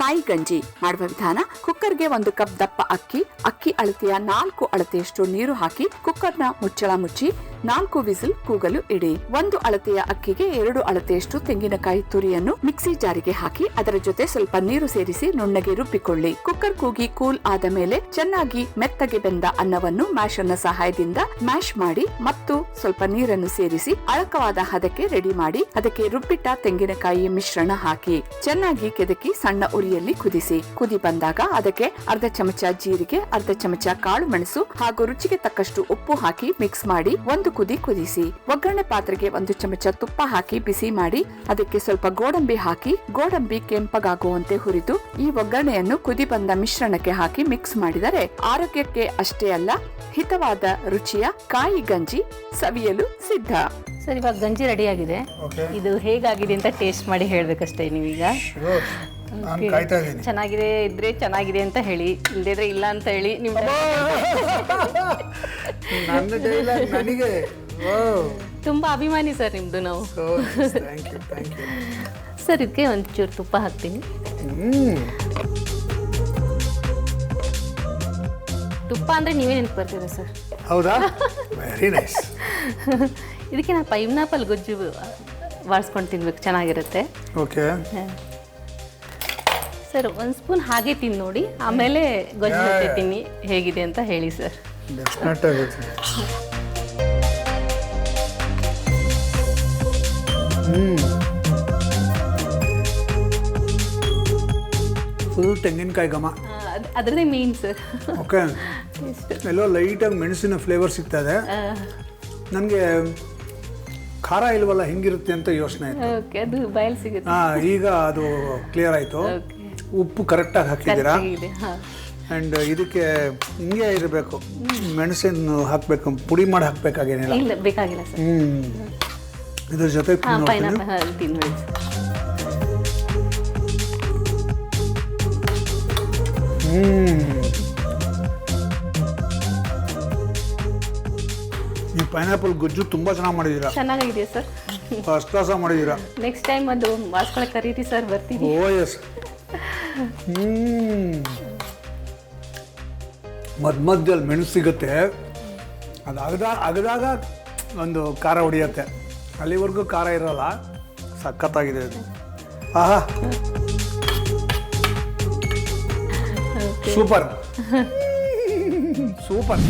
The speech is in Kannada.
ಕಾಯಿ ಗಂಜಿ ಮಾಡುವ ವಿಧಾನ. ಕುಕ್ಕರ್ಗೆ 1 ಕಪ್ ದಪ್ಪ ಅಕ್ಕಿ ಅಳತೆಯ 4 ಅಳತೆಯಷ್ಟು ನೀರು ಹಾಕಿ ಕುಕ್ಕರ್ನ ಮುಚ್ಚಳ ಮುಚ್ಚಿ 4 ವಿಸಿಲ್ ಕೂಗಲು ಇಡಿ. 1 ಅಳತೆಯ ಅಕ್ಕಿಗೆ 2 ಅಳತೆಯಷ್ಟು ತೆಂಗಿನಕಾಯಿ ತುರಿಯನ್ನು ಮಿಕ್ಸಿ ಜಾರಿಗೆ ಹಾಕಿ ಅದರ ಜೊತೆ ಸ್ವಲ್ಪ ನೀರು ಸೇರಿಸಿ ನುಣ್ಣಗೆ ರುಬ್ಬಿಕೊಳ್ಳಿ. ಕುಕ್ಕರ್ ಕೂಗಿ ಕೂಲ್ ಆದ ಮೇಲೆ ಚೆನ್ನಾಗಿ ಮೆತ್ತಗೆ ಬೆಂದ ಅನ್ನವನ್ನು ಮ್ಯಾಶರ್ನ ಸಹಾಯದಿಂದ ಮ್ಯಾಶ್ ಮಾಡಿ ಮತ್ತು ಸ್ವಲ್ಪ ನೀರನ್ನು ಸೇರಿಸಿ ಅಳಕವಾದ ಹದಕ್ಕೆ ರೆಡಿ ಮಾಡಿ ಅದಕ್ಕೆ ರುಬ್ಬಿಟ್ಟ ತೆಂಗಿನಕಾಯಿ ಮಿಶ್ರಣ ಹಾಕಿ ಚೆನ್ನಾಗಿ ಕೆದಕಿ ಸಣ್ಣ ಉರಿಯಲ್ಲಿ ಕುದಿಸಿ. ಕುದಿ ಬಂದಾಗ ಅದಕ್ಕೆ ಅರ್ಧ ಚಮಚ ಜೀರಿಗೆ, ಅರ್ಧ ಚಮಚ ಕಾಳು ಮೆಣಸು ಹಾಗೂ ರುಚಿಗೆ ತಕ್ಕಷ್ಟು ಉಪ್ಪು ಹಾಕಿ ಮಿಕ್ಸ್ ಮಾಡಿ 1 ಕುದಿ ಕುದಿಸಿ. ಒಗ್ಗರಣೆ ಪಾತ್ರೆಗೆ 1 ಚಮಚ ತುಪ್ಪ ಹಾಕಿ ಬಿಸಿ ಮಾಡಿ ಅದಕ್ಕೆ ಸ್ವಲ್ಪ ಗೋಡಂಬಿ ಹಾಕಿ ಗೋಡಂಬಿ ಕೆಂಪಗಾಗುವಂತೆ ಹುರಿದು ಈ ಒಗ್ಗರಣೆಯನ್ನು ಕುದಿ ಬಂದ ಮಿಶ್ರಣಕ್ಕೆ ಹಾಕಿ ಮಿಕ್ಸ್ ಮಾಡಿದರೆ ಆರೋಗ್ಯಕ್ಕೆ ಅಷ್ಟೇ ಅಲ್ಲ ಹಿತವಾದ ರುಚಿಯ ಕಾಯಿ ಗಂಜಿ ಸವಿಯಲು ಸಿದ್ಧ. ಸರ್, ಇವಾಗ ಗಂಜಿ ರೆಡಿ ಆಗಿದೆ. ಇದು ಹೇಗಾಗಿದೆ ಅಂತ ಟೇಸ್ಟ್ ಮಾಡಿ ಹೇಳ್ಬೇಕಷ್ಟೇ ನೀವೀಗ. ಚೆನ್ನಾಗಿದೆ ಇದ್ರೆ ಚೆನ್ನಾಗಿದೆ ಅಂತ ಹೇಳಿ, ಇಲ್ಲದಿದ್ರೆ ಇಲ್ಲ ಅಂತ ಹೇಳಿ. ನಿಮ್ಮ ತುಂಬಾ ಅಭಿಮಾನಿ ಸರ್ ನಿಮ್ದು ನಾವು. ಸರ್, ಇದಕ್ಕೆ ಒಂಚೂರು ತುಪ್ಪ ಹಾಕ್ತೀನಿ. ತುಪ್ಪ ಅಂದ್ರೆ ನೀವೇ ನೆನಪು ಬರ್ತಿದೆ ಸರ್. ಹೌದಾ? Very nice. ಇದಕ್ಕೆ ನಾನು ಪೈನಾಪಲ್ ಗೊಜ್ಜು ಬಾರಿಸ್ಕೊಂಡು ತಿನ್ಬೇಕು, ಚೆನ್ನಾಗಿರುತ್ತೆ. ಓಕೆ ಸರ್, 1 ಸ್ಪೂನ್ ಹಾಗೆ ತಿಂದು ನೋಡಿ, ಆಮೇಲೆ ಗೊಜ್ಜು ಜೊತೆ ತಿನ್ನಿ ಹೇಗಿದೆ ಅಂತ ಹೇಳಿ ಸರ್. ಫುಲ್ ತೆಂಗಿನಕಾಯಿ ಘಮ, ಅದರದೇ ಮೇನ್ ಸರ್. ಓಕೆ, ಎಲ್ಲೋ ಲೈಟಾಗಿ ಮೆಣಸಿನ ಫ್ಲೇವರ್ ಸಿಗ್ತಾ ಇದೆ ನನಗೆ. ಖಾರ ಇಲ್ವಲ್ಲ, ಹೆಂಗಿರುತ್ತೆ ಅಂತ ಯೋಚನೆ ಆಯಿತು. ಓಕೆ, ಅದು ಬಾಯಲ್ಲಿ ಸಿಗುತ್ತೆ. ಈಗ ಅದು ಕ್ಲಿಯರ್ ಆಯಿತು. ಉಪ್ಪು ಕರೆಕ್ಟಾಗಿ ಹಾಕಿದ್ದೀರಾ. ಆ್ಯಂಡ್ ಇದಕ್ಕೆ ಹಿಂಗೆ ಇರಬೇಕು, ಮೆಣಸಿನ ಹಾಕಬೇಕು, ಪುಡಿ ಮಾಡಿ ಹಾಕಬೇಕಾಗೇನಿಲ್ಲ. ಇಲ್ಲ, ಬೇಕಾಗಿಲ್ಲ ಸರ್. ಇದ್ರ ಜೊತೆ ಪೈನಾಪಲ್ ತಿನ್ನಿ. ಈ ಪೈನಾಪಲ್ ಗೊಜ್ಜು ತುಂಬಾ ಚೆನ್ನಾಗಿ ಮಾಡಿದೀರಾ. ಚೆನ್ನಾಗಿದೆಯಾ ಸರ್? ಫಸ್ಟ್ ಕ್ಲಾಸ್ ಮಾಡಿದೀರಾ. ನೆಕ್ಸ್ಟ್ ಟೈಮ್ ಅದು ಬಾಸ್ಕೊಳಕ್ಕೆ ಕರೀರಿ ಸರ್, ಬರ್ತೀನಿ. ಓ ಎಸ್. ಮಧ್ಯದಲ್ಲಿ ಮೆಣಸು ಸಿಗುತ್ತೆ, ಅದು ಅಗದಾಗ ಒಂದು ಖಾರ ಹೊಡಿಯತ್ತೆ, ಅಲ್ಲಿವರೆಗೂ ಖಾರ ಇರೋಲ್ಲ. ಸಖತ್ತಾಗಿದೆ ಅದು. ಆಹಾ, ಸೂಪರ್ ಸೂಪರ್.